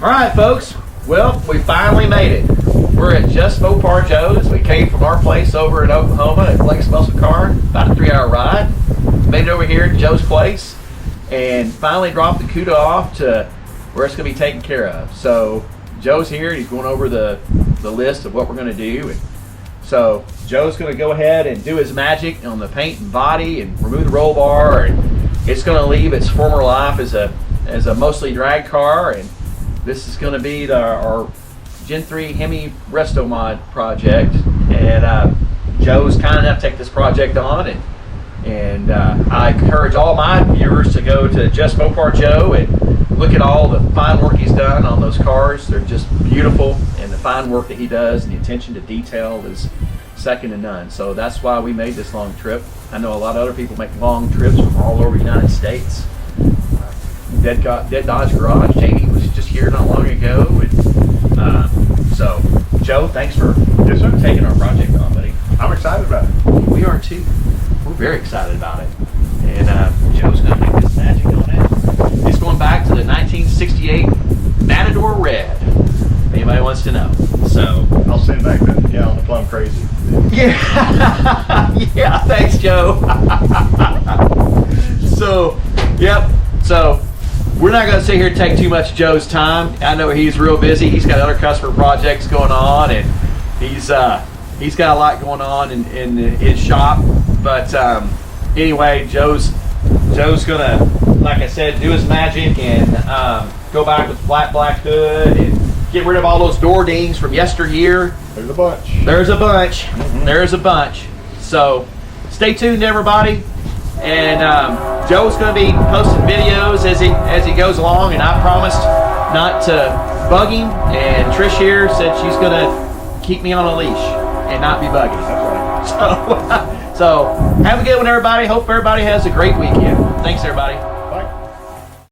All right, folks. Well, we finally made it. We're at JustMoparJoe's. We came from our place over in Oklahoma at Blake's Muscle Car, about a 3-hour ride. Made it over here at Joe's place and finally dropped the CUDA off to where it's going to be taken care of. So Joe's here and he's going over the list of what we're going to do. And so Joe's going to go ahead and do his magic on the paint and body and remove the roll bar, and it's going to leave its former life as a mostly drag car, and this is going to be our Gen 3 Hemi Resto Mod project. And Joe's kind enough to take this project on, and I encourage all my viewers to go to JustMoparJoe and look at all the fine work he's done on those cars. They're just beautiful, and the fine work that he does and the attention to detail is second to none. So that's why we made this long trip. I know a lot of other people make long trips from all over the United States. Dead Dodge Garage, Jamie was just here not long ago. And, so, Joe, thanks for taking our project on, buddy. I'm excited about it. We are too. We're very excited about it. And Joe's going to make this magic on it. It's going back to the 1968 Matador Red, if anybody wants to know. So I'll send back that gallon of Plum Crazy. Yeah, yeah. Thanks, Joe. So, yep. So we're not going to sit here and take too much of Joe's time. I know he's real busy. He's got other customer projects going on, and he's got a lot going on in his shop. But anyway, Joe's gonna, like I said, do his magic and go back with flat black hood and get rid of all those door dings from yesteryear. There's a bunch. There's a bunch. Mm-hmm. There's a bunch. So stay tuned, everybody. And Joe's going to be posting videos as he goes along, and I promised not to bug him. And Trish here said she's going to keep me on a leash and not be buggy. That's right. So have a good one, everybody. Hope everybody has a great weekend. Thanks, everybody.